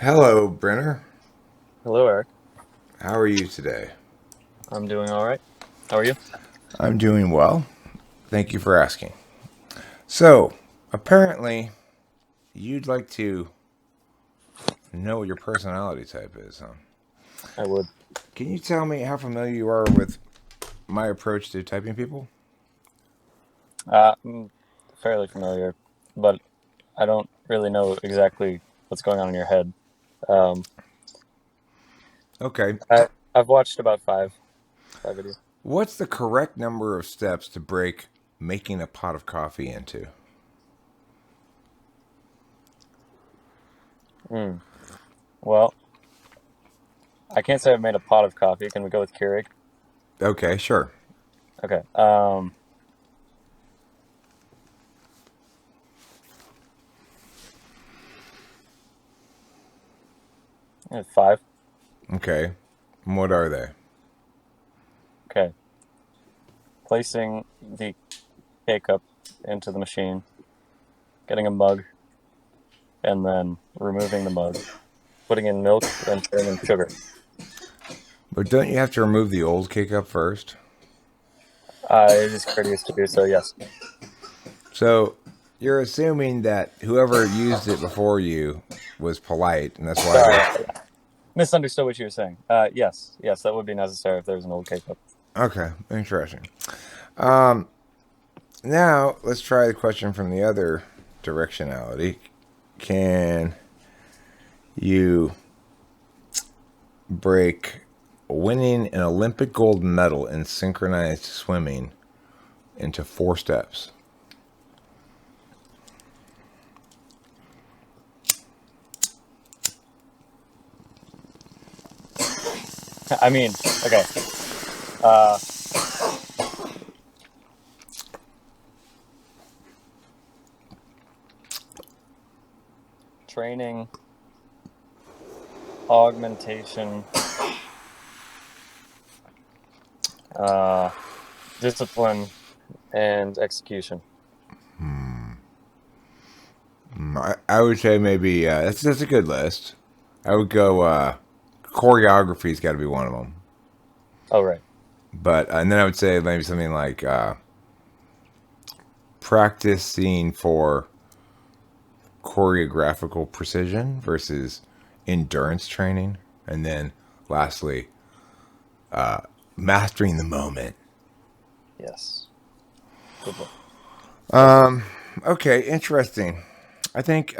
Hello, Brenner. Hello, Eric. How are you today? I'm doing all right. How are you? I'm doing well. Thank you for asking. So, apparently, you'd like to know what your personality type is, huh? I would. Can you tell me how familiar you are with my approach to typing people? I'm fairly familiar, but I don't really know exactly what's going on in your head. Um, Okay. I've watched about five videos. What's the correct number of steps to break making a pot of coffee into? Hmm. Well, I can't say I've made a pot of coffee. Can we go with Keurig? Okay, sure. Okay. Five. Okay. And what are they? Okay. Placing the K cup into the machine, getting a mug, and then removing the mug, putting in milk, then turning in sugar. But don't you have to remove the old K cup first? It is courteous to do so. Yes. So you're assuming that whoever used it before you was polite, and that's why Sorry. they. Misunderstood what you were saying. Yes, that would be necessary if there's an old K-cup. Okay, interesting. Now let's try the question from the other directionality. Can you break winning an Olympic gold medal in synchronized swimming into 4 steps? I mean, okay. Uh, Training, augmentation, uh, discipline, and execution. I would say maybe that's a good list. I would go choreography's got to be one of them. Oh, right. But and then I would say maybe something like practicing for choreographical precision versus endurance training, and then lastly, mastering the moment. Yes. Good one. Okay, interesting. I think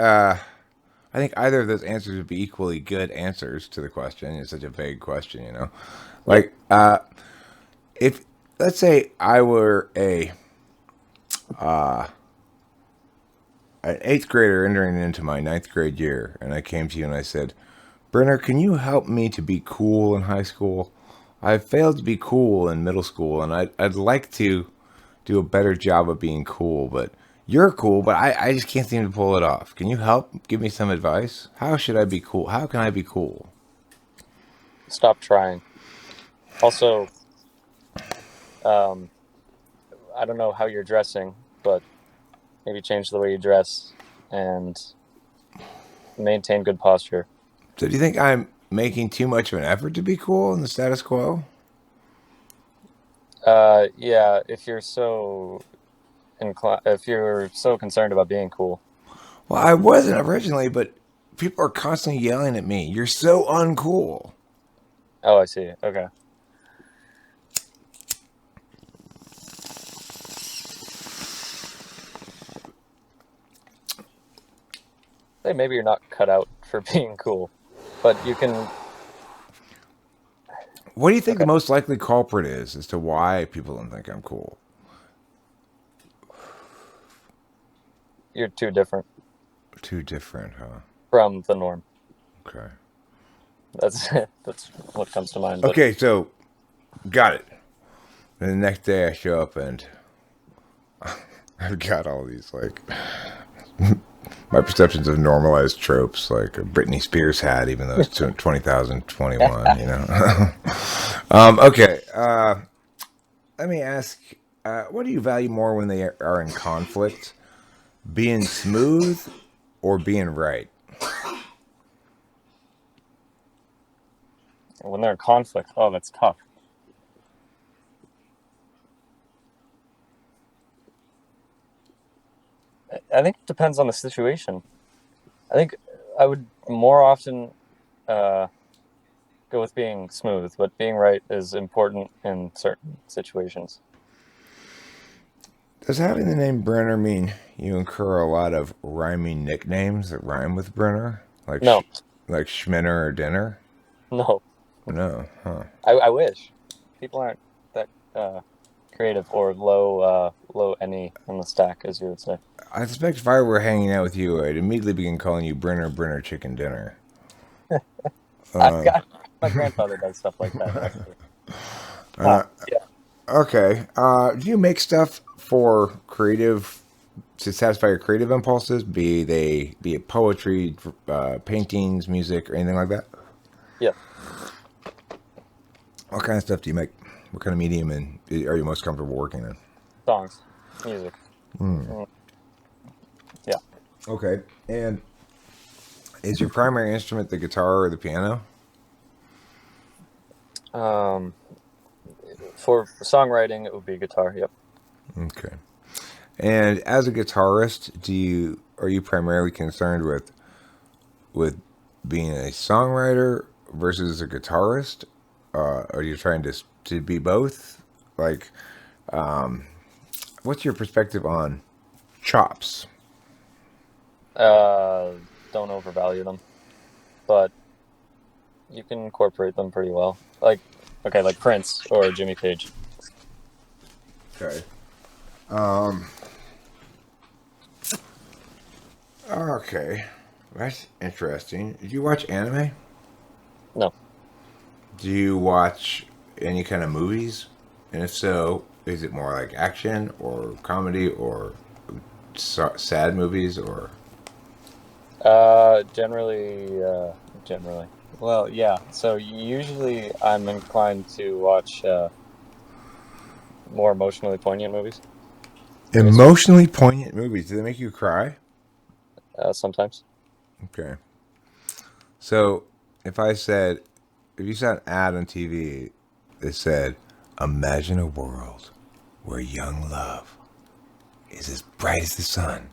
I think either of those answers would be equally good answers to the question. It's such a vague question, you know. Yep. Like if let's say I were a an eighth grader entering into my ninth grade year, and I came to you and I said, Brenner, can you help me to be cool in high school? I failed to be cool in middle school, and I'd like to do a better job of being cool, but you're cool, but I just can't seem to pull it off. Can you help? Give me some advice? How should I be cool? How can I be cool? Stop trying. Also, um, I don't know how you're dressing, but maybe change the way you dress and maintain good posture. So do you think I'm making too much of an effort to be cool in the status quo? Yeah, if you're so concerned about being cool. Well, I wasn't originally, but people are constantly yelling at me. You're so uncool. Oh, I see. Okay. Say maybe you're not cut out for being cool, but you can. What do you think the Okay, most likely culprit is as to why people don't think I'm cool? you're too different Too different, huh? from the norm. Okay. That's that's what comes to mind. But Okay, so got it. And the next day I show up and I've got all these like my perceptions of normalized tropes, like a Britney Spears hat, even though it's 20,021, you know. Okay, let me ask what do you value more when they are in conflict? Being smooth or being right? When they're in conflict, oh, that's tough. I think it depends on the situation. I think I would more often go with being smooth, but being right is important in certain situations. Does having the name Brenner mean you incur a lot of rhyming nicknames that rhyme with Brenner? No, Like Schminner or Dinner? no. No, huh? I wish people aren't that creative or low any on the stack, as you would say. I suspect if I were hanging out with you, I'd immediately begin calling you Brenner Chicken Dinner. I've got my grandfather does stuff like that actually. Yeah. Okay. Do you make stuff for creative to satisfy your creative impulses? Be it poetry, paintings, music, or anything like that? Yeah. What kind of stuff do you make? What kind of medium are you most comfortable working in? Songs, music. Yeah. Okay. And is your primary instrument the guitar or the piano? For songwriting, it would be guitar. Yep. Okay. And as a guitarist, are you primarily concerned with being a songwriter versus a guitarist? Are you trying to be both? Like, what's your perspective on chops? Don't overvalue them, but you can incorporate them pretty well. Like Prince or Jimmy Page. Okay. Okay. That's interesting. Do you watch anime? No. Do you watch any kind of movies? And if so, is it more like action or comedy or sad movies or? Generally. Well, yeah. So usually I'm inclined to watch more emotionally poignant movies. Emotionally poignant movies. Do they make you cry? Sometimes. Okay. So if you saw an ad on TV that said, imagine a world where young love is as bright as the sun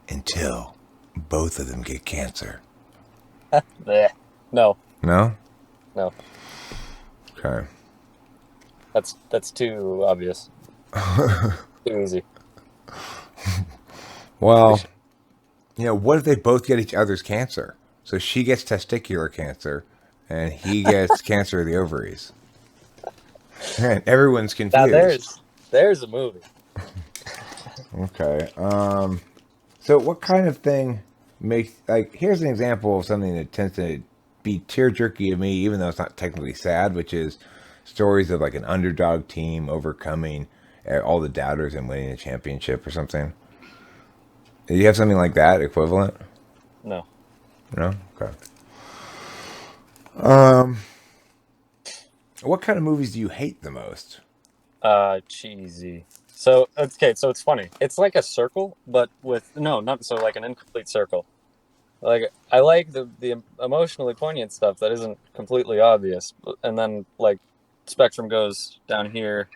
until both of them get cancer. Bleh. No. No? No. Okay. That's too obvious. Too easy. Well, what if they both get each other's cancer? So she gets testicular cancer and he gets cancer of the ovaries. And everyone's confused. Now there's a movie. Okay. So what kind of thing here's an example of something that tends to be tear jerky to me, even though it's not technically sad, which is stories of like an underdog team overcoming all the doubters and winning a championship or something. Do you have something like that equivalent? No. No? Okay. What kind of movies do you hate the most? Cheesy. So it's funny. It's like a circle, but with not so like an incomplete circle. Like I like the emotionally poignant stuff that isn't completely obvious, and then like spectrum goes down here.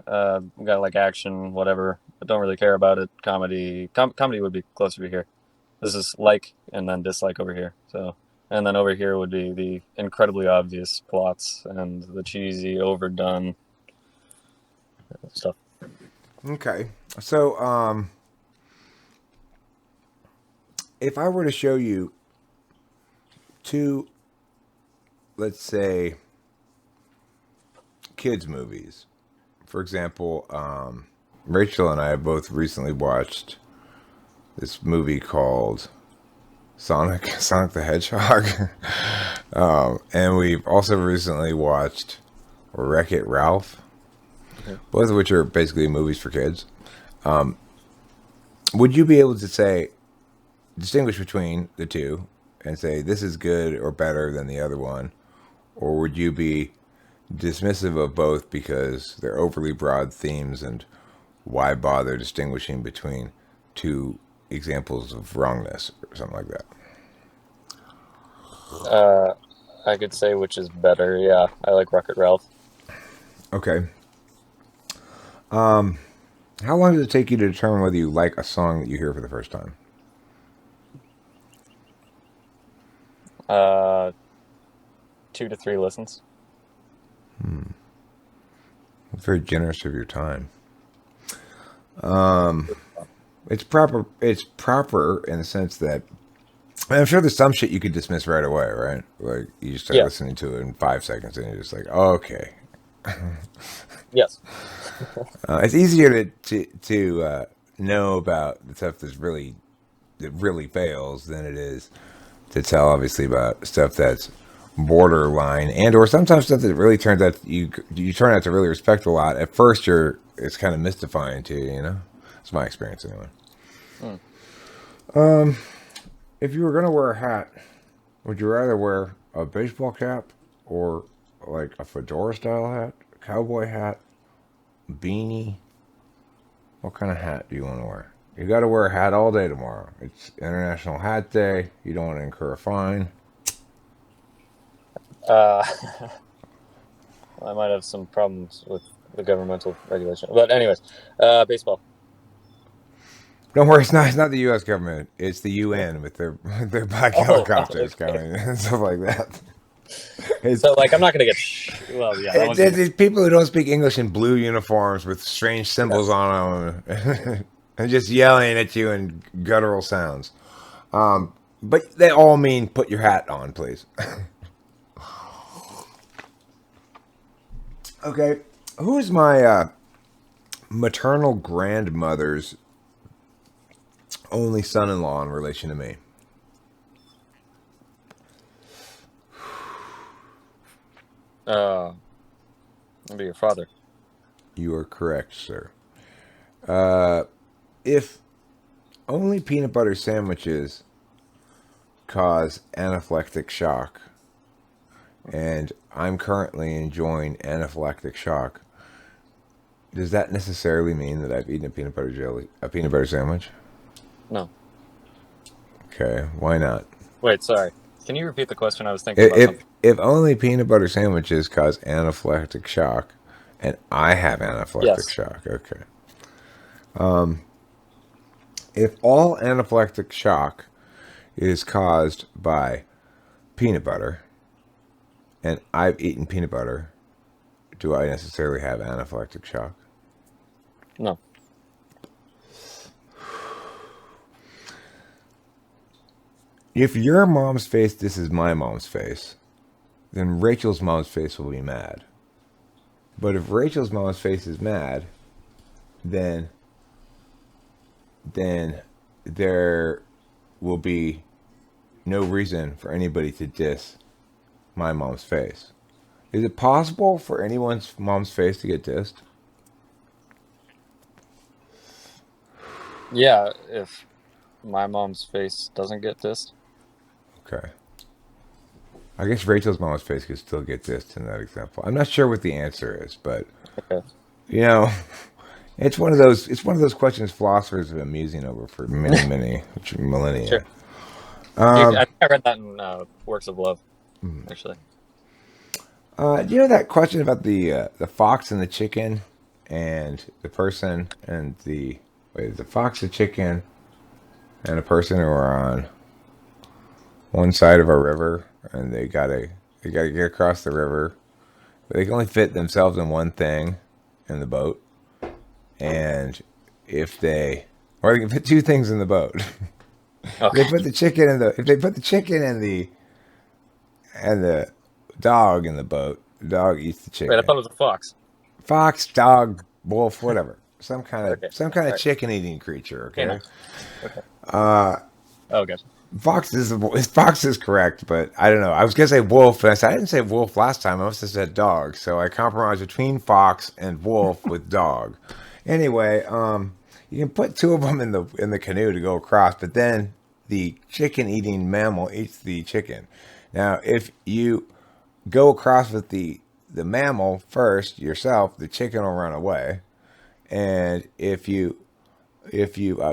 We got like action, whatever. I don't really care about it. Comedy would be closer to here. This is like and then dislike over here. So and then over here would be the incredibly obvious plots and the cheesy, overdone stuff. Okay. So, if I were to show you two, let's say, kids' movies, for example, Rachel and I have both recently watched this movie called Sonic the Hedgehog. And we've also recently watched Wreck-It Ralph, both of which are basically movies for kids. Would you be able to distinguish between the two and say this is good or better than the other one? Or would you be dismissive of both because they're overly broad themes and why bother distinguishing between two examples of wrongness or something like that? I could say which is better. Yeah, I like Wreck-It Ralph. Okay. How long does it take you to determine whether you like a song that you hear for the first time? Uh, 2 to 3 listens. It's very generous of your time. It's proper. It's proper in the sense that I'm sure there's some shit you could dismiss right away, right? Like you just start Yeah. listening to it in 5 seconds, and you're just like, oh, okay. Yes. It's easier to know about the stuff that really fails than it is to tell, obviously, about stuff that's borderline and or sometimes stuff that really turns out you turn out to really respect a lot. At first, it's kind of mystifying to you, you know. It's my experience anyway. Mm. If you were gonna wear a hat, would you rather wear a baseball cap or like a fedora style hat, a cowboy hat, beanie? What kind of hat do you want to wear? You got to wear a hat all day tomorrow. It's International Hat Day. You don't want to incur a fine. I might have some problems with the governmental regulation, but anyways, baseball. Don't worry, it's not the U.S. government. It's the UN with their black helicopters Okay. coming and stuff like that. It's, So, like, I'm not gonna get. Well, yeah, that wasn't. these people who don't speak English in blue uniforms with strange symbols Yes. on them and just yelling at you in guttural sounds. But they all mean put your hat on, please. Okay, who is my maternal grandmother's only son-in-law in relation to me? Maybe your father. You are correct, sir. If only peanut butter sandwiches cause anaphylactic shock, and I'm currently enjoying anaphylactic shock, does that necessarily mean that I've eaten a peanut butter sandwich? No. Okay, why not? Wait, sorry. Can you repeat the question? I was thinking about something. If only peanut butter sandwiches cause anaphylactic shock, and I have anaphylactic Yes. shock, okay. If all anaphylactic shock is caused by peanut butter, and I've eaten peanut butter, do I necessarily have anaphylactic shock? No. If your mom's face, this is my mom's face, then Rachel's mom's face will be mad. But if Rachel's mom's face is mad, then there will be no reason for anybody to diss my mom's face. Is it possible for anyone's mom's face to get dissed? Yeah, if my mom's face doesn't get dissed. Okay. I guess Rachel's mom's face could still get dissed in that example. I'm not sure what the answer is, but Okay. you know, it's one of those questions philosophers have been musing over for many millennia. Sure. I think I read that in Works of Love, actually. Do you know that question about the fox and the chicken, and the person and the fox, the chicken, and a person who are on one side of a river, and they gotta get across the river, but they can only fit themselves in one thing in the boat, and if they can fit two things in the boat. Okay. If they put the chicken and the dog in the boat, the dog eats the chicken. Wait, I thought it was a fox. Fox, dog, wolf, whatever. Some kind of Okay. Right. chicken eating creature. Okay. Canine. Okay. Oh, gotcha. Fox is correct, but I don't know. I was gonna say wolf, and I didn't say wolf last time. I must have said dog, so I compromised between fox and wolf with dog. Anyway, you can put two of them in the canoe to go across, but then the chicken eating mammal eats the chicken. Now, if you go across with the mammal first yourself, the chicken will run away, and if you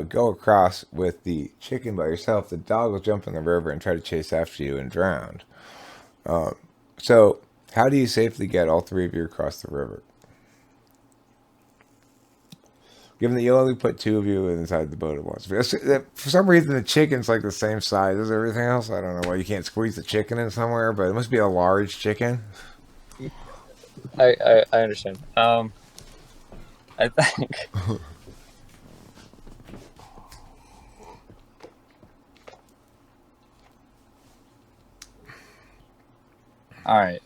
go across with the chicken by yourself, the dog will jump in the river and try to chase after you and drown. So, how do you safely get all three of you across the river? Given that you only put two of you inside the boat at once. For some reason, the chicken's like the same size as everything else. I don't know why you can't squeeze the chicken in somewhere, but it must be a large chicken. I understand. I think. All right.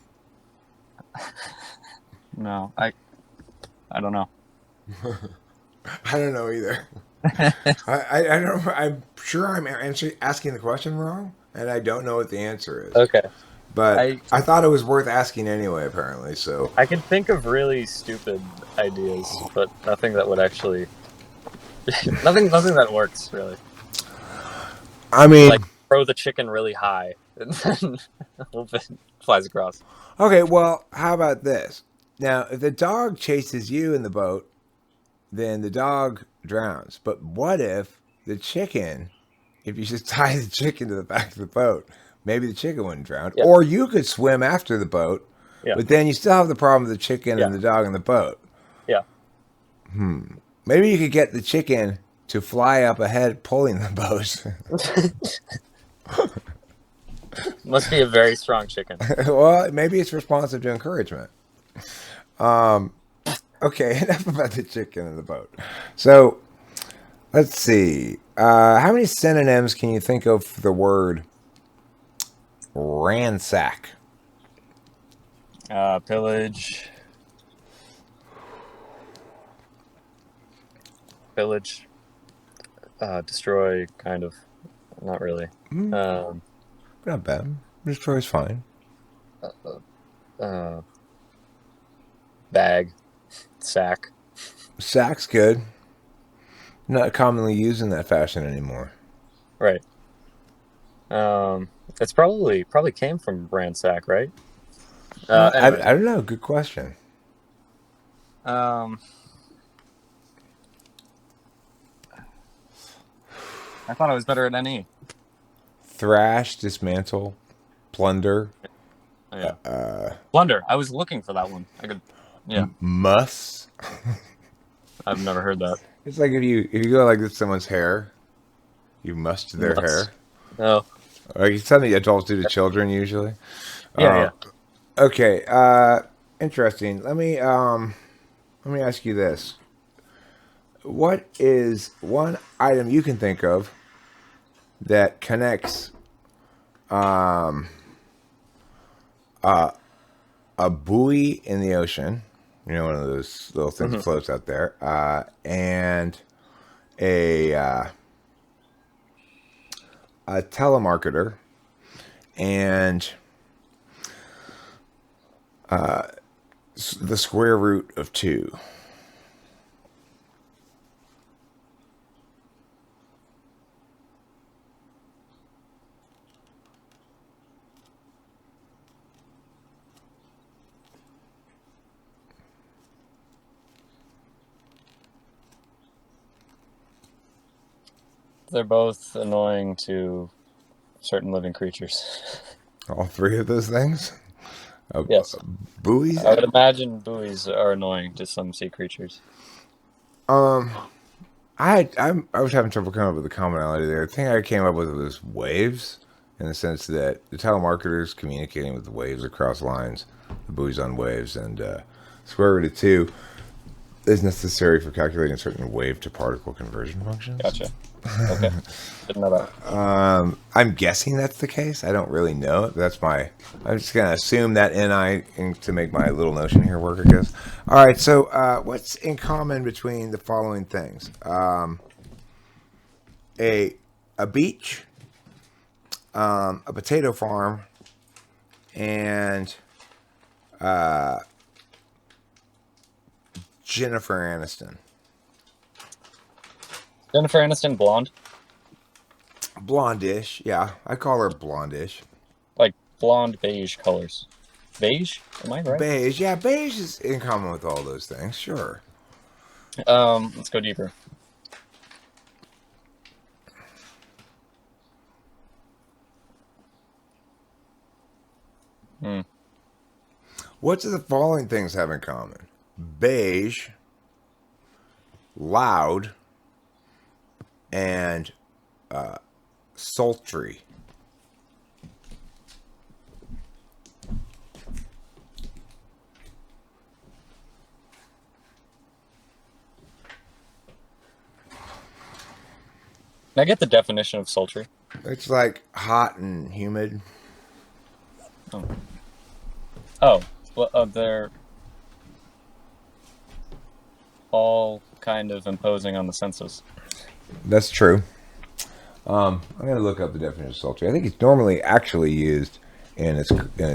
No, I don't know. I don't know either. I don't. I'm sure I'm asking the question wrong, and I don't know what the answer is. Okay. But I I thought it was worth asking anyway. Apparently, so I can think of really stupid ideas, but nothing that would actually nothing that works really. I mean, Like throw the chicken really high and then hope it flies across. okay. Well, how about this? Now, if the dog chases you in the boat, then the dog drowns. But what if the chicken? If you just tie the chicken to the back of the boat, maybe the chicken wouldn't drown. Yeah. Or you could swim after the boat, Yeah. but then you still have the problem of the chicken Yeah. and the dog in the boat. Yeah. Maybe you could get the chicken to fly up ahead pulling the boat. Must be a very strong chicken. Well, maybe it's responsive to encouragement. Okay, enough about the chicken in the boat. So, let's see. How many synonyms can you think of for the word ransack? Pillage. Destroy, kind of. Not really. Not bad. Destroy's fine. Bag. Sack. Sack's good. Not commonly used in that fashion anymore. Right. It's probably came from ransack, right? Anyway. I don't know. Good question. I thought I was better at NE. Thrash, dismantle, plunder. Oh, yeah. Plunder. I was looking for that one. I could. Yeah. Muss. I've never heard that. It's like if you go like this someone's hair, you must their Muss. hair. Oh. Like it's something adults do to children usually. Yeah. Okay. Interesting. Let me ask you this. What is one item you can think of that connects a buoy in the ocean, you know, one of those little things that floats out there, and a telemarketer, and the square root of 2? They're both annoying to certain living creatures. All three of those things? Yes. Buoys? I would imagine buoys are annoying to some sea creatures. I was having trouble coming up with a commonality there. The thing I came up with was waves, in the sense that the telemarketers communicating with the waves across lines, the buoys on waves, and square root of 2 is necessary for calculating certain wave to particle conversion functions. Gotcha. Okay. Didn't know that. I'm guessing that's the case. I don't really know. I'm just going to assume that NI to make my little notion here work, I guess. All right, so what's in common between the following things? A beach, a potato farm, and Jennifer Aniston. Jennifer Aniston, blonde? Blondish, yeah. I call her blondish. Like blonde beige colors. Beige? Am I right? Beige, yeah, beige is in common with all those things, sure. Let's go deeper. Hmm. What do the following things have in common? Beige, loud, and sultry. Can I get the definition of sultry? It's like hot and humid. Oh, well, they're all kind of imposing on the senses. That's true. I'm going to look up the definition of sultry. I think it's normally actually used in its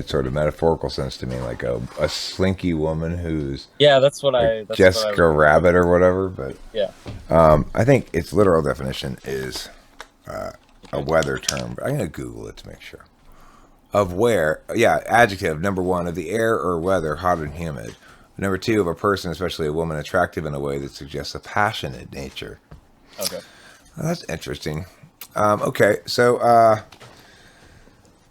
sort of metaphorical sense to mean like a slinky woman who's Yeah, that's what like I. Jessica Rabbit or whatever. But Yeah. I think its literal definition is a weather term. But I'm going to Google it to make sure. Of where, yeah, adjective, number 1, of the air or weather, hot and humid. Number 2, of a person, especially a woman, attractive in a way that suggests a passionate nature. Okay. Well, that's interesting. Okay, so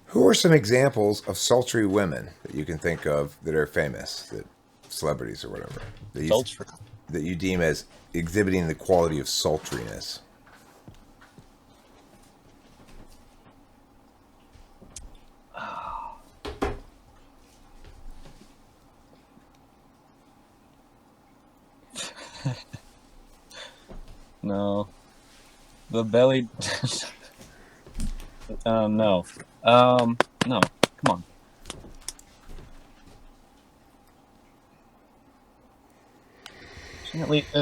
who are some examples of sultry women that you can think of that are famous, that celebrities or whatever, Sultry. that you deem as exhibiting the quality of sultriness? No. The belly. No. No. Come on.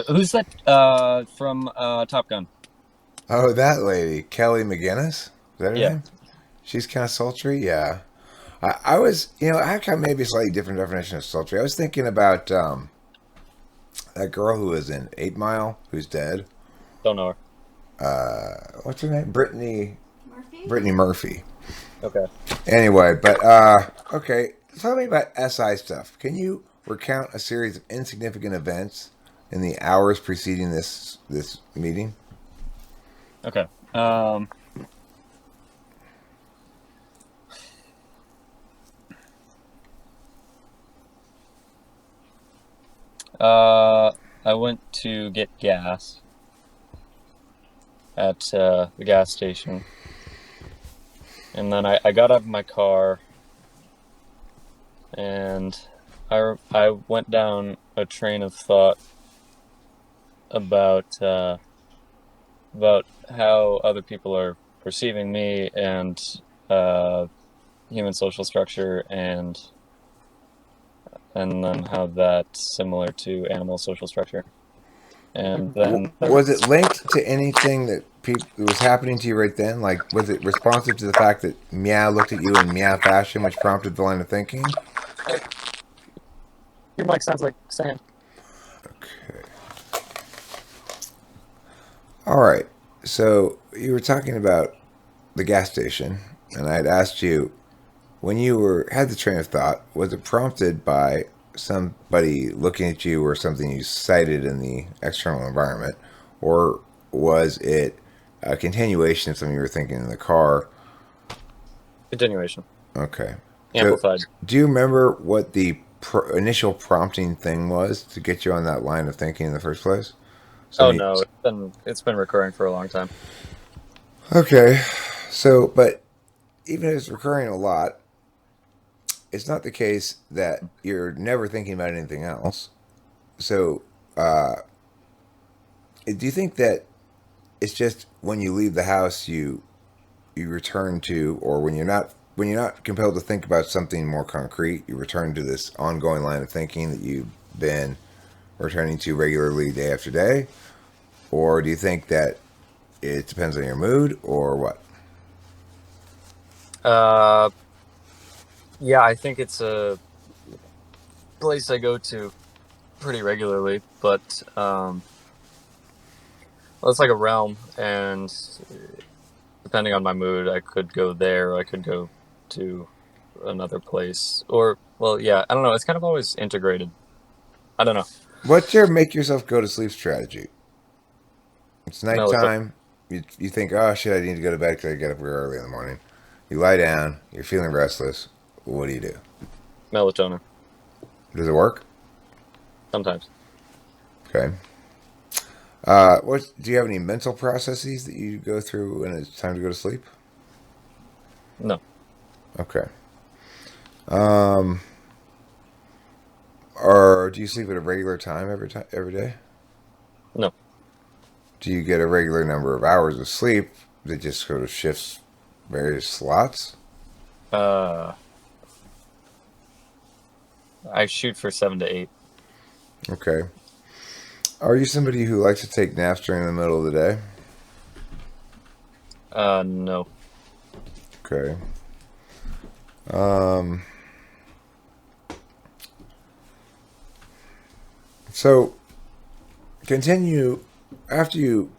Who's that? From Top Gun. Oh, that lady, Kelly McGinnis? Is that her Yeah. name? She's kind of sultry, yeah. I was, I had kind of maybe a slightly different definition of sultry. I was thinking about that girl who was in 8 Mile, who's dead. Don't know What's her name? Brittany Murphy? Brittany Murphy. her. Okay. Anyway, but okay. Tell me about SI stuff. Can you recount a series of insignificant events in the hours preceding this meeting? Okay. I went to get gas at the gas station, and then I got out of my car, and I went down a train of thought about how other people are perceiving me and human social structure and then how that's similar to animal social structure. And then Was it linked to anything that was happening to you right then? Like, was it responsive to the fact that Meow looked at you in Meow fashion, which prompted the line of thinking? your mic sounds like sand. Okay. All right. So you were talking about the gas station, and I had asked you, when you had the train of thought, was it prompted by somebody looking at you or something you cited in the external environment, or was it a continuation of something you were thinking in the car? Continuation. Okay. Amplified. So, do you remember what the initial prompting thing was to get you on that line of thinking in the first place? No, it's been recurring for a long time. Okay. So, but even if it's recurring a lot, it's not the case that you're never thinking about anything else. So, do you think that it's just when you leave the house you return to, or when you're not compelled to think about something more concrete, you return to this ongoing line of thinking that you've been returning to regularly day after day? Or do you think that it depends on your mood, or what? Yeah, I think it's a place I go to pretty regularly, but well, it's like a realm, and depending on my mood, I could go there, or I could go to another place, or well, yeah, I don't know. It's kind of always integrated. I don't know. What's your make yourself go to sleep strategy? It's No, it's nighttime. You think, oh shit, I need to go to bed because I get up real early in the morning. You lie down. You're feeling restless. What do you do? Melatonin. Does it work? Sometimes. Okay. What do you have any mental processes that you go through when it's time to go to sleep? No. Okay. Um, or do you sleep at a regular time every day? No. Do you get a regular number of hours of sleep that just sort of shifts various slots? Uh, I shoot for 7 to 8. Okay. Are you somebody who likes to take naps during the middle of the day? No. Okay. Um, so continue after you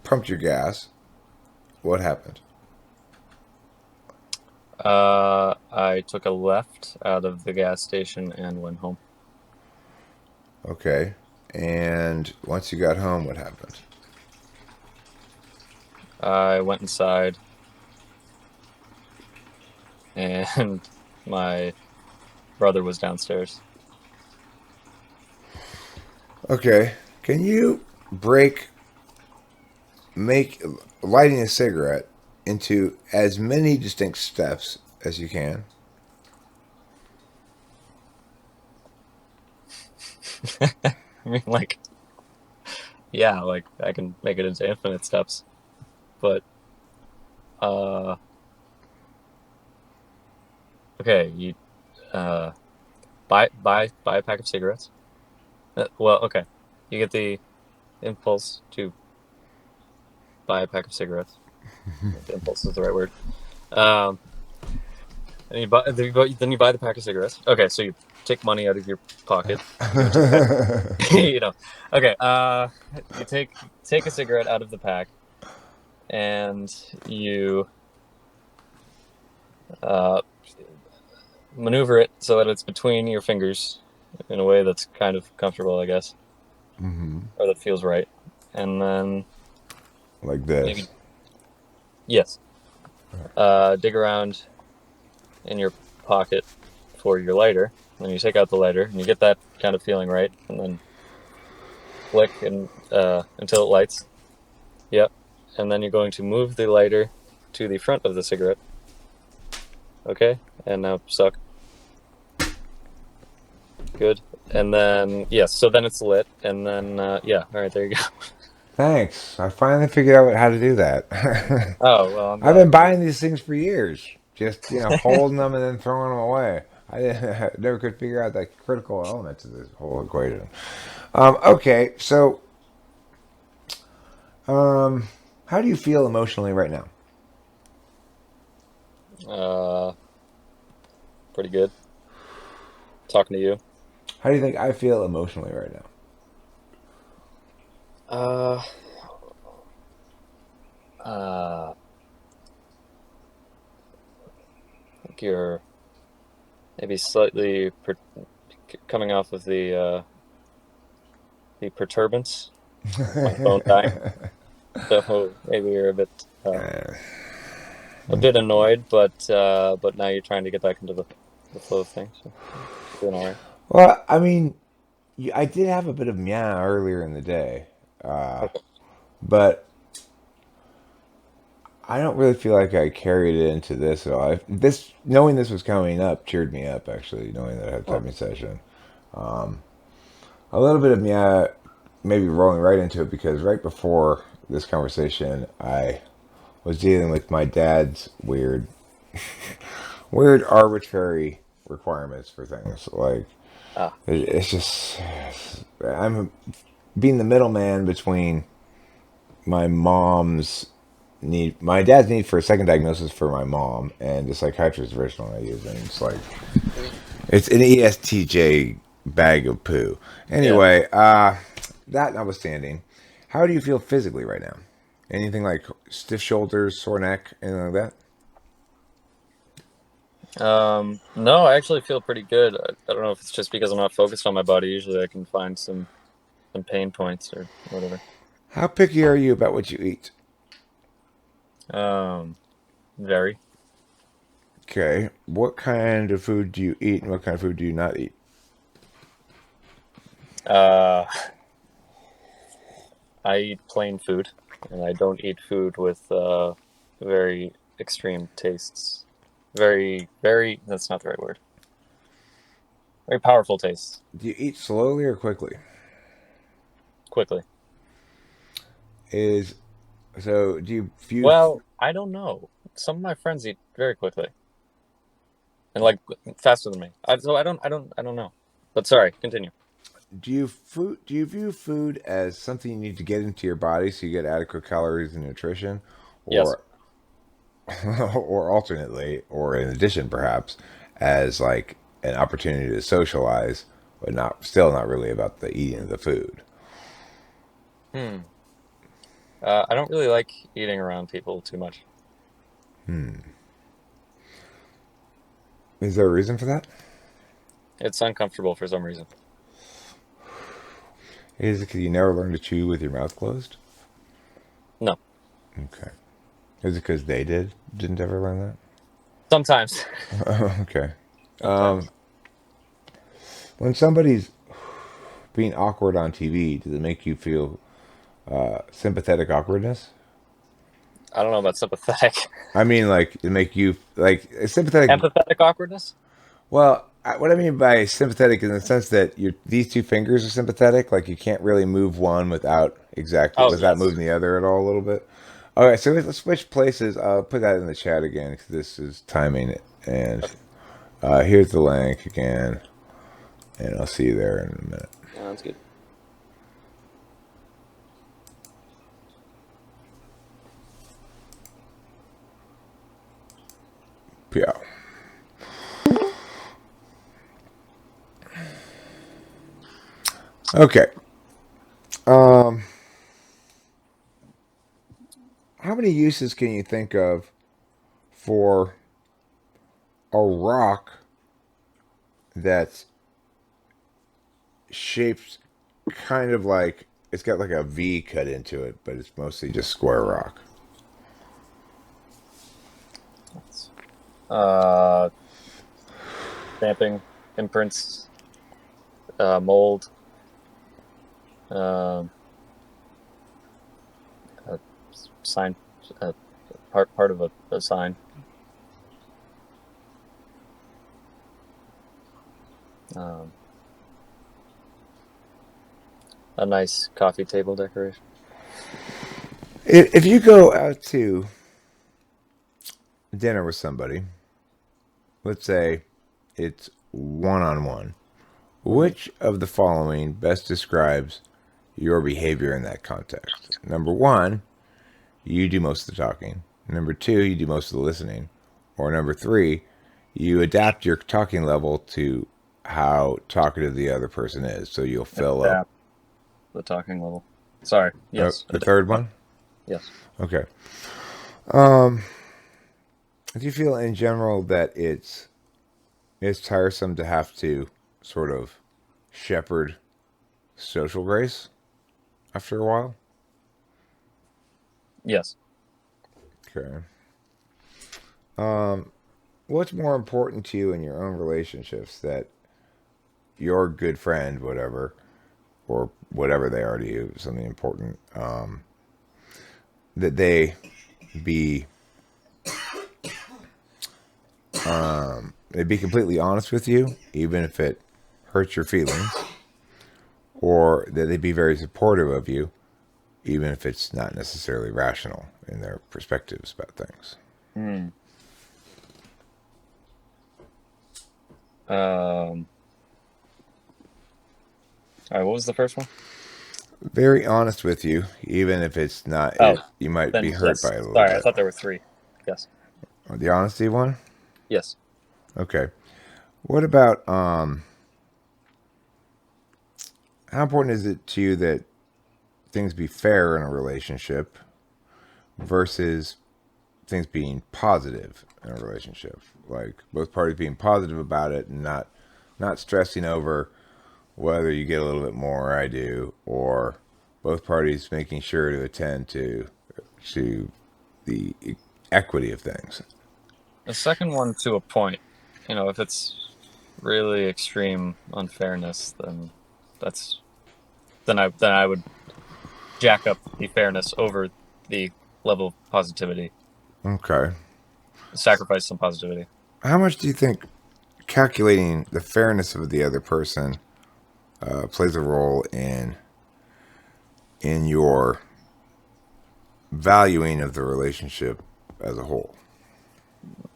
pumped your gas. What happened? I took a left out of the gas station and went home. Okay. And once you got home, what happened? I went inside, and my brother was downstairs. Okay. Can you make lighting a cigarette into as many distinct steps as you can? I mean, like, yeah, like I can make it into infinite steps, but uh, okay, you uh, buy a pack of cigarettes. Well, okay, you get the impulse to buy a pack of cigarettes. If the impulse is the right word. Um, and then you buy the pack of cigarettes. Okay, so you take money out of your pocket, give it to the guy. You know. Okay. You take a cigarette out of the pack, and you uh, maneuver it so that it's between your fingers in a way that's kind of comfortable, I guess, or that feels right. And then Like this. maybe yes, dig around in your pocket for your lighter. And then you take out the lighter, and you get that kind of feeling right, and then flick and until it lights. Yep. And then you're going to move the lighter to the front of the cigarette. Okay. And now suck. Good. And then yes. So then it's lit. And then yeah. All right. There you go. Thanks. I finally figured out how to do that. Oh well, I'm I've glad. been buying these things for years, just holding them and then throwing them away. Never could figure out that critical element to this whole equation. Okay, so how do you feel emotionally right now? uh, Pretty good. Talking to you. How do you think I feel emotionally right now? Uh, I think you're maybe slightly coming off of the perturbance of my phone dying. So maybe you're a bit annoyed, but now you're trying to get back into the flow of things. So doing all right. Well, I mean, I did have a bit of meow earlier in the day, Okay. but I don't really feel like I carried it into this at all. This knowing this was coming up cheered me up actually, knowing that I had a Oh, typing session. A little bit of me maybe rolling right into it because right before this conversation, I was dealing with my dad's weird arbitrary requirements for things. Like ah, it's just I'm being the middleman between my mom's my dad's need for a second diagnosis for my mom, and the psychiatrist's original I use, and it's like it's an ESTJ bag of poo. yeah. Anyway, that notwithstanding, how do you feel physically right now? Anything like stiff shoulders, sore neck, anything like No, I actually feel pretty good. I don't know if it's just because I'm not focused on my body. Usually, I can find some pain points or whatever. that? How picky are you about what you eat? Um, Very. Okay. What kind of food do you eat and what kind of food do you not eat? Uh, I eat plain food, and I don't eat food with very extreme tastes. Very, that's not the right word. Very powerful tastes. Do you eat slowly or quickly? Quickly. Is so do you view Well, I don't know. Some of my friends eat very quickly, and like faster than me. So I don't know. But sorry, continue. do you view food as something you need to get into your body so you get adequate calories and nutrition, Yes. or or alternately, or in addition perhaps, as like an opportunity to socialize, but not really about the eating of the food? Hmm. I don't really like eating around people too much. Is there a reason for that? It's uncomfortable for some reason. Is it because you never learned to chew with your mouth closed? No. Okay. Is it because they didn't ever learn Sometimes. that? Okay. Sometimes. When somebody's being awkward on TV, does it make you feel sympathetic awkwardness? I don't know about sympathetic. I mean, like, it make you like sympathetic. Empathetic awkwardness? Well, what I mean by sympathetic is in the sense that these two fingers are sympathetic. Like, you can't really move one Oh, without yes. moving the other at all a little bit. All right, so let's switch places. I'll put that in the chat again because this is timing it. And Okay. here's the link again, and I'll see you there in a minute. Sounds good. Yeah. Okay. Um, how many uses can you think of for a rock that's shaped kind of like it's got like a V cut into it, but it's mostly just square rock? Uh, Stamping, imprints, mold, um, a sign, uh, part of a sign. Um, a nice coffee table decoration. If you go out to dinner with somebody, let's say it's one on one, Hmm. which of the following best describes your behavior in that context? Number one, you do most of the talking. Number two, you do most of the listening. Or number three, you adapt your talking level to how talkative the other person is. So you'll fill up. Adapt the talking level. Sorry. Oh, Yes. the third one? Yes. Okay. Um, do you feel in general that it's tiresome to have to sort of shepherd social grace after a while? Yes. Okay. What's more important to you in your own relationships, that your good friend, whatever, or whatever they are to you, something important, that be they be completely honest with you, even if it hurts your feelings, or that they be very supportive of you, even if it's not necessarily rational in their perspectives about things? Hmm. All right. What was the first one? Very honest with you, even if it's not, Oh, you might be then hurt yes. by it a little Sorry, I bit. thought there were three. Yes. The honesty one? Yes. Okay. What about how important is it to you that things be fair in a relationship versus things being positive in a relationship? Like both parties being positive about it and not stressing over whether you get a little bit more or I do, or both parties making sure to attend to the equity of things. The second one to a point. If it's really extreme unfairness, then I would jack up the fairness over the level of positivity, Okay. sacrifice some positivity. How much do you think calculating the fairness of the other person plays a role in your valuing of the relationship as a whole?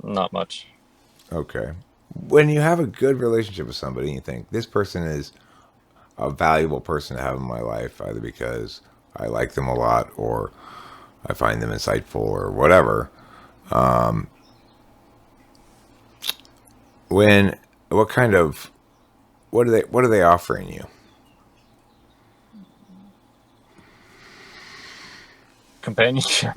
Not much. Okay. When you have a good relationship with somebody and you think this person is a valuable person to have in my life, either because I like them a lot or I find them insightful or whatever, when what kind of what are they offering you? Companionship.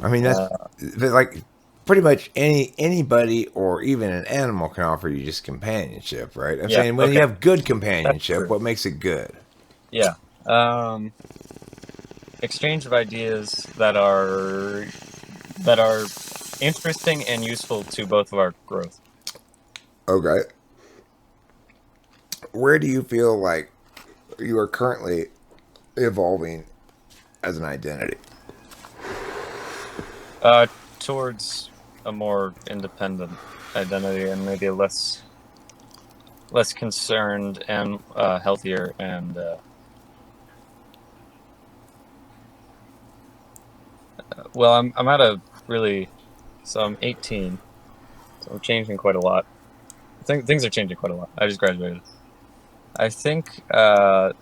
I mean, that's Uh, like pretty much anybody or even an animal can offer you just companionship, right? I'm yeah. saying when you Okay. have good That's companionship, true. what makes it good? Yeah. Exchange of ideas that are interesting and useful to both of our growth. Okay. Where do you feel like you are currently evolving as an identity? Towards a more independent identity and maybe a less concerned and healthier and well, I'm at a really so I'm 18, so I'm changing quite a lot. Things are changing quite a lot. I just graduated. I think that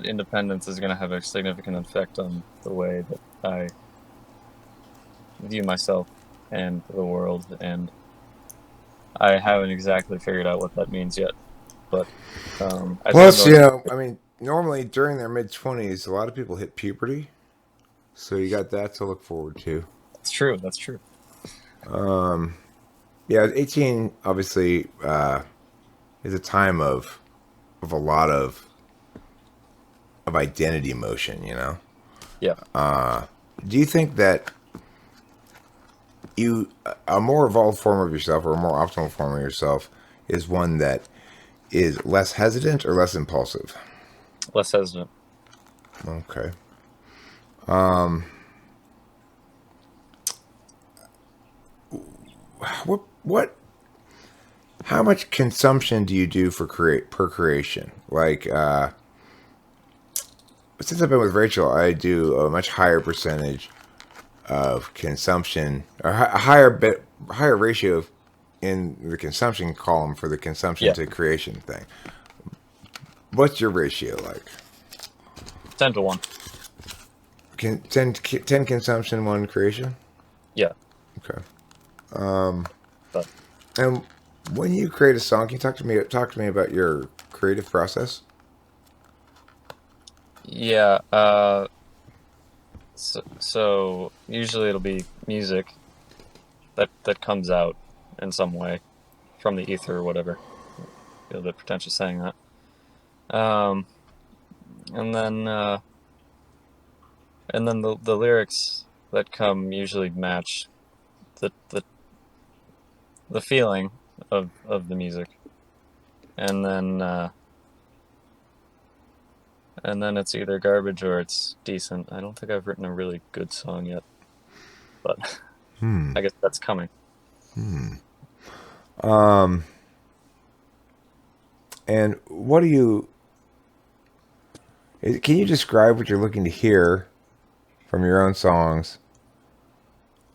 independence is going to have a significant effect on the way that I view myself and the world, and I haven't exactly figured out what that means yet. But as I'm Plus, going, I mean, normally during their mid 20s, a lot of people hit puberty, so you got that to look forward to. that's true. That's true. Yeah, 18 obviously is a time of a lot of identity motion. Yeah. Do you think that a more evolved form of yourself or a more optimal form of yourself is one that is less hesitant or less impulsive? Less hesitant. Okay. What how much consumption do you do for create per creation? Like since I've been with Rachel, I do a much higher percentage of consumption, or a higher ratio in the consumption column for the consumption Yeah. to creation thing. What's your ratio like? 10 to 1. 10 consumption, one creation? Yeah. Okay. But And when you create a song, can you talk to me about your creative process? yeah. So usually it'll be music that comes out in some way from the ether or whatever. Feel a bit pretentious saying that. Um, and then the lyrics that come usually match the the, the feeling of the music, and then it's either garbage or it's decent. I don't think I've written a really good song yet, but I guess that's coming. And what do you can you describe what you're looking to hear from your own songs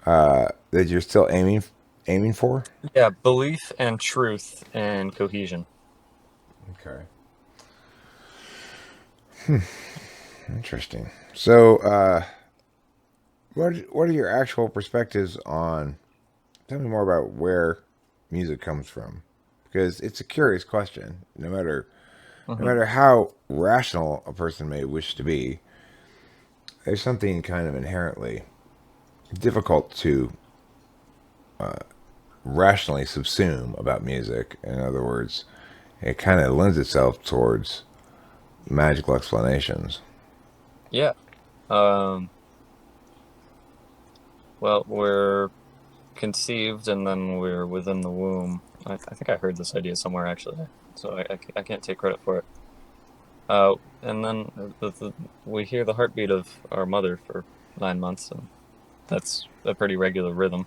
that you're still aiming for? Yeah, belief and truth and cohesion. Okay. Interesting. So, what are your actual perspectives on? Tell me more about where music comes from, because it's a curious question. No Hmm. matter how rational a person may wish to be, there's something kind of inherently difficult to rationally subsume about music. In other words, it kind of lends itself towards magical explanations. Yeah. Um, well, we're conceived and then we're within the womb. I think I heard this idea somewhere actually, so I can't take credit for it. And then we hear the heartbeat of our mother for 9 months, and that's a pretty regular rhythm.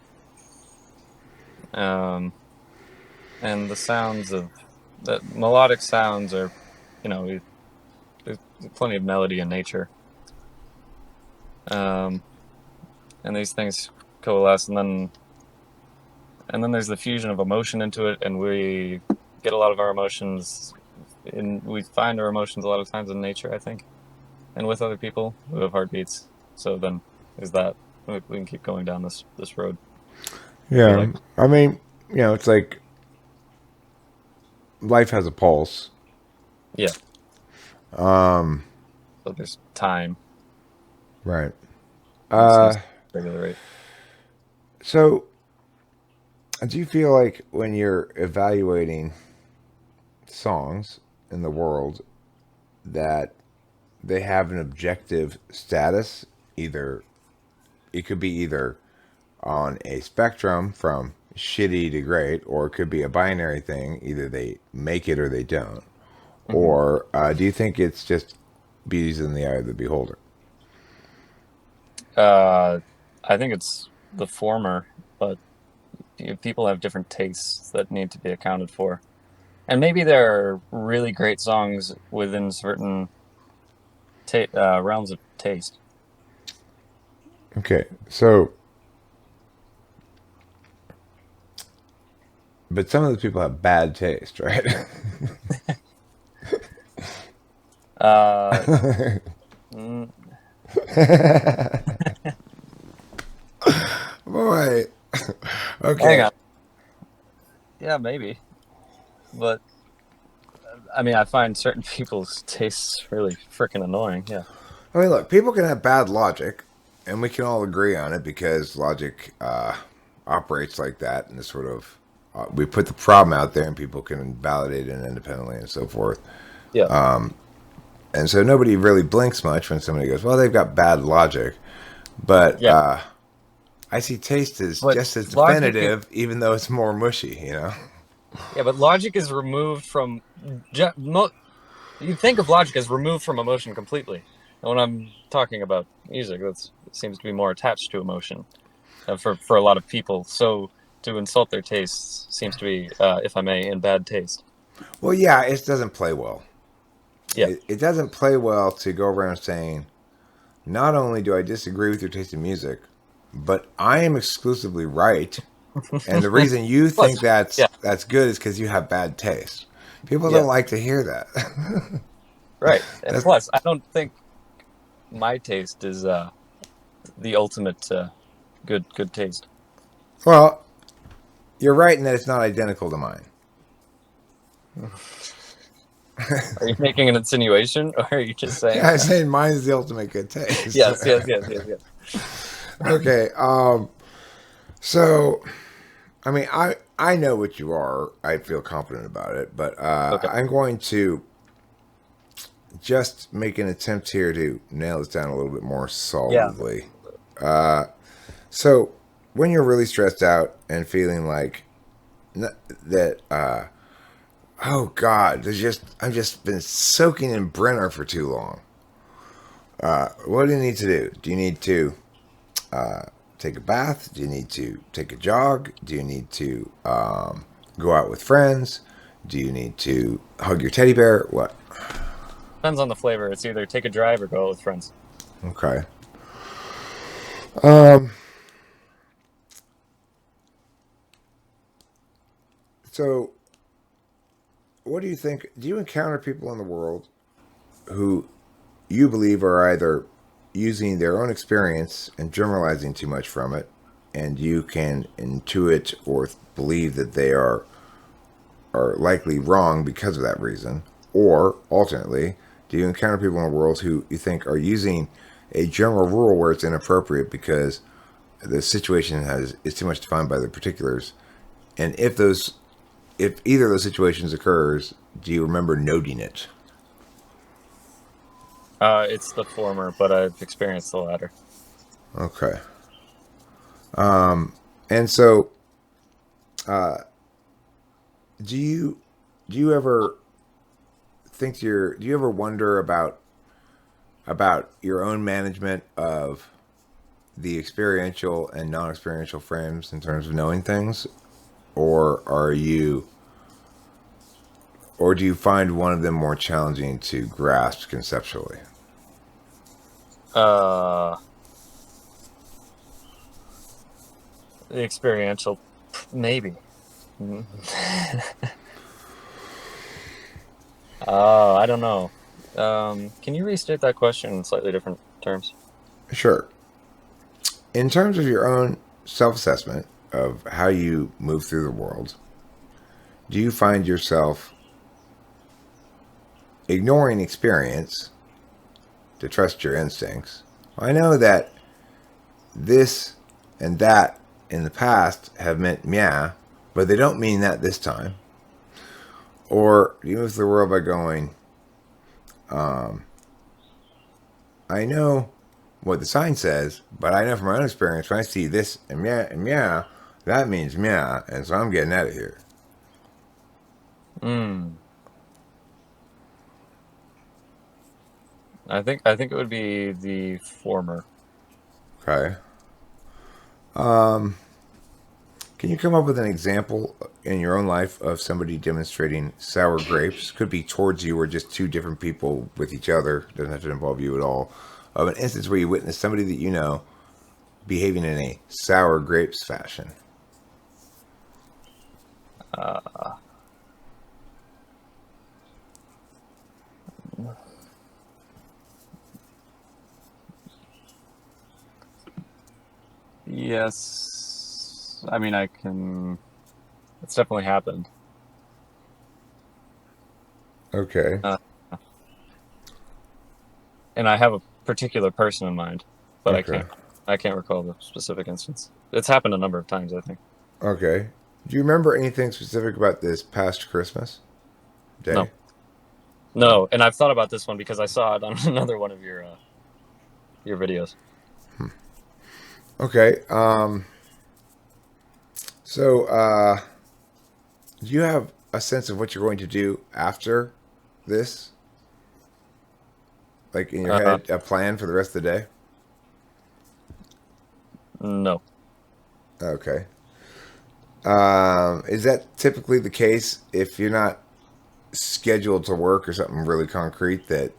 And the sounds of the melodic sounds are, there's plenty of melody in nature. And these things coalesce, and then there's the fusion of emotion into it, and we get a lot of our emotions, and we find our emotions a lot of times in nature, I think, and with other people who have heartbeats. So then is that we can keep going down this road. Yeah, Like, I mean, it's like life has a pulse. yeah. So there's time. Right. Regular rate. So, do you feel like when you're evaluating songs in the world that they have an objective status? Either it could be either on a spectrum from shitty to great, or it could be a binary thing. Either they make it or they don't. Mm-hmm. Or do you think it's just beauty's in the eye of the beholder? I think it's the former, but people have different tastes that need to be accounted for. And maybe there are really great songs within certain realms of taste. Okay, so, but some of those people have bad taste, right? Mm, Boy. Okay. hang on. Yeah, maybe. But, I mean, I find certain people's tastes really freaking annoying, yeah. I mean, look, people can have bad logic, and we can all agree on it because logic operates like that, and this sort of we put the problem out there, and people can validate it independently and so forth. Yeah. And so nobody really blinks much when somebody goes, "Well, they've got bad logic," but Yeah. I see taste as But just as logic definitive, even though it's more mushy. Yeah, but logic is removed from. You think of logic as removed from emotion completely. And when I'm talking about music, it seems to be more attached to emotion for a lot of people. So to insult their tastes seems to be, if I may, in bad taste. Well, yeah, it doesn't play well. Yeah. It doesn't play well to go around saying, not only do I disagree with your taste in music, but I am exclusively right. And the reason you think that's good is because you have bad taste. People don't like to hear that. Right. And plus, I don't think my taste is the ultimate good taste. Well, you're right in that it's not identical to mine. Are you making an insinuation, or are you just saying? Yeah, I'm saying mine is the ultimate good taste. Yes. Okay. So, I mean, I know what you are. I feel confident about it, but Okay. I'm going to just make an attempt here to nail this down a little bit more solidly. Yeah. So, when you're really stressed out and feeling like that, oh God, I've just been soaking in Brenner for too long. What do you need to do? Do you need to take a bath? Do you need to take a jog? Do you need to go out with friends? Do you need to hug your teddy bear? What? Depends on the flavor. It's either take a drive or go out with friends. Okay. So, what do you think? Do you encounter people in the world who you believe are either using their own experience and generalizing too much from it, and you can intuit or believe that they are likely wrong because of that reason? Or, alternately, do you encounter people in the world who you think are using a general rule where it's inappropriate because the situation is too much defined by the particulars? And if either of those situations occurs, do you remember noting it? It's the former, but I've experienced the latter. Okay. And so, do you ever do you ever wonder about your own management of the experiential and non-experiential frames in terms of knowing things, or do you find one of them more challenging to grasp conceptually? Uh, the experiential, maybe. Mhm. I don't know. Can you restate that question in slightly different terms? Sure. In terms of your own self-assessment of how you move through the world, do you find yourself ignoring experience to trust your instincts? I know that this and that in the past have meant yeah, but they don't mean that this time. Or do you move through the world by going, I know what the sign says, but I know from my own experience when I see this and yeah, that means yeah, and so I'm getting out of here. Hmm. I think it would be the former. Okay. Can you come up with an example in your own life of somebody demonstrating sour grapes? Could be towards you or just two different people with each other. Doesn't have to involve you at all. Of an instance where you witness somebody that you know behaving in a sour grapes fashion. Uh, yes. I mean, I can. It's definitely happened. Okay. Uh, and I have a particular person in mind, but Okay. I can't recall the specific instance. It's happened a number of times, I think. Okay. Do you remember anything specific about this past Christmas No, day? no, and I've thought about this one because I saw it on another one of your videos. Okay. So, do you have a sense of what you're going to do after this? Like in your Uh, head, a plan for the rest of the day? no. Okay. Is that typically the case if you're not scheduled to work or something really concrete that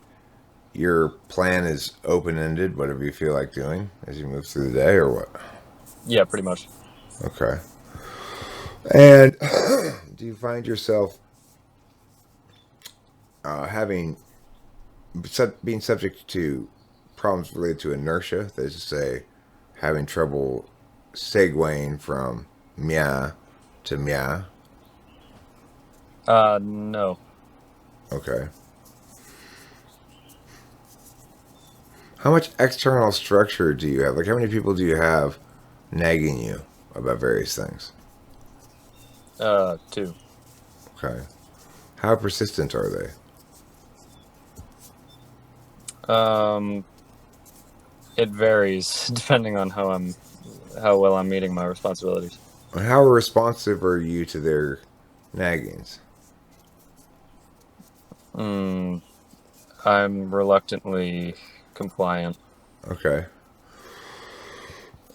your plan is open ended, whatever you feel like doing as you move through the day, or what? Yeah, pretty much. Okay. And do you find yourself having being subject to problems related to inertia? That is to say, having trouble segueing from mia to mia. No. Okay. How much external structure do you have? Like, how many people do you have nagging you about various things? Two. Okay. How persistent are they? Um, it varies depending on how well I'm meeting my responsibilities. And how responsive are you to their naggings? Mm, I'm reluctantly compliant. Okay.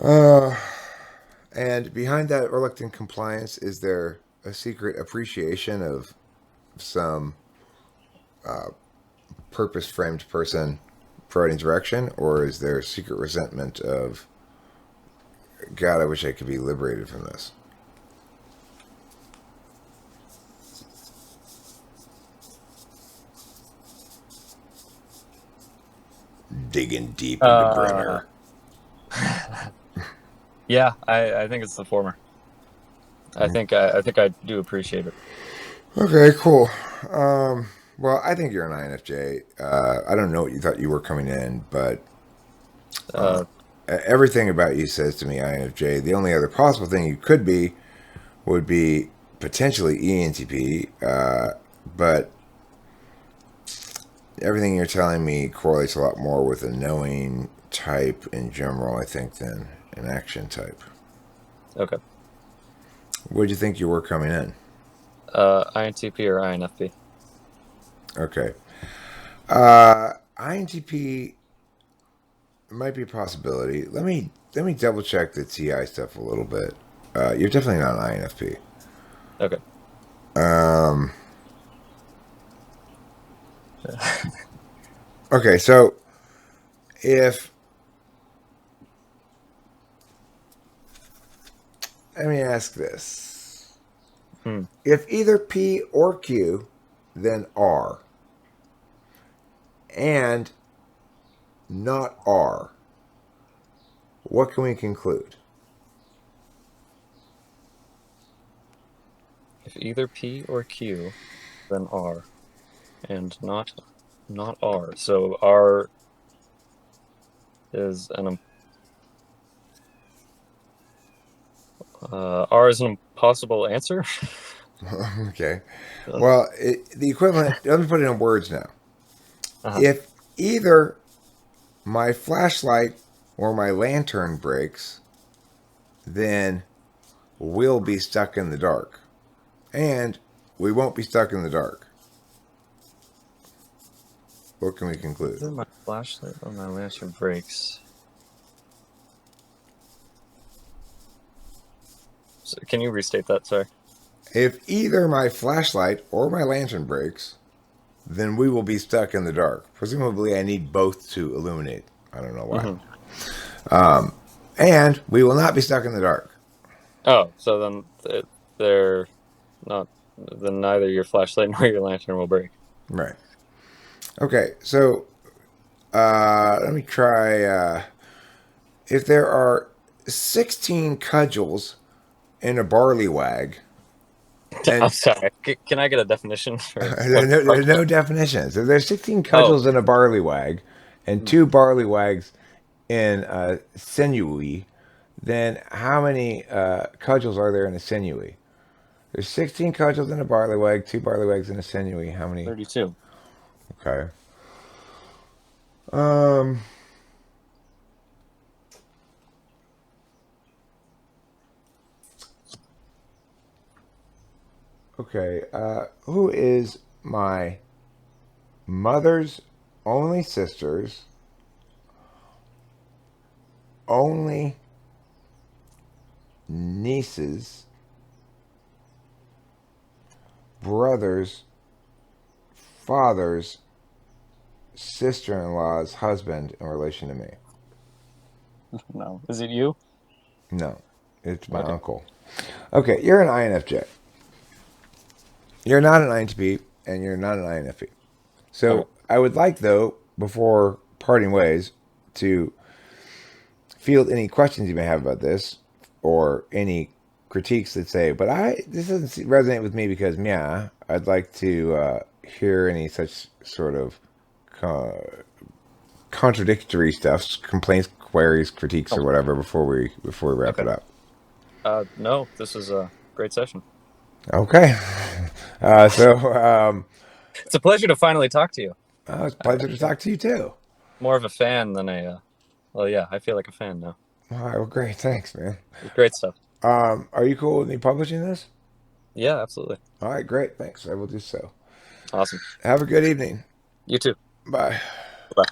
Uh, and behind that reluctant compliance, is there a secret appreciation of some purpose framed person providing direction, or is there a secret resentment of, God, I wish I could be liberated from this? Digging deep into Uh, Brenner. yeah, I think it's the former. I think I do appreciate it. Okay, cool. Well, I think you're an INFJ. I don't know what you thought you were coming in, but Uh, everything about you says to me INFJ. The only other possible thing you could be would be potentially ENTP, but everything you're telling me correlates a lot more with a knowing type in general, I think, than an action type. Okay. What did you think you were coming in? INTP or INFP? Okay. INTP might be a possibility. Let me double check the TI stuff a little bit. You're definitely not an INFP. Okay. Okay, so if let me ask this: Hmm. if either P or Q, then R, and not R, what can we conclude? If either P or Q, then R, and not R. So R is R is an impossible answer. Okay. Well, the equivalent. Let me put it in words now. Uh-huh. If either my flashlight or my lantern breaks, then we'll be stuck in the dark. And we won't be stuck in the dark. What can we conclude? Either my flashlight or my lantern breaks. So can you restate that? Sorry. If either my flashlight or my lantern breaks, then we will be stuck in the dark. Presumably, I need both to illuminate. I don't know why. And we will not be stuck in the dark. Oh, so then they're not. Then neither your flashlight nor your lantern will break. Right. Okay, so let me try. If there are 16 cudgels in a barley wag, I'm and sorry. Can I get a definition for what? there's no definition. So there's 16 Oh, cudgels in a barley wag, and hmm. two barley wags in a sinewy. Then how many cudgels are there in a sinewy? There's 16 cudgels in a barley wag, two barley wags in a sinewy. How many? 32. Okay. Um. Okay. Who is my mother's only sister's only niece's brother's father's sister-in-law's husband in relation to me? No. Is it you? No, it's my Okay. uncle. Okay, you're an INFJ. You're not an INTP, and you're not an INFP. Okay. So I would like, though, before parting ways, to field any questions you may have about this, or any critiques that say, but this doesn't resonate with me because, yeah, I'd like to hear any such sort of contradictory stuff, complaints, queries, critiques, Oh, or whatever before we wrap okay. it up. No, this was a great session. Okay. So It's a pleasure to finally talk to you. it's a I pleasure to feel talk to you too. more of a fan than well, yeah, I feel like a fan now. All right. Well, great. Thanks, man. Great stuff. Are you cool with me publishing this? Yeah, absolutely. All right. Great. Thanks. I will do so. Awesome. Have a good evening. You too. Bye. Bye.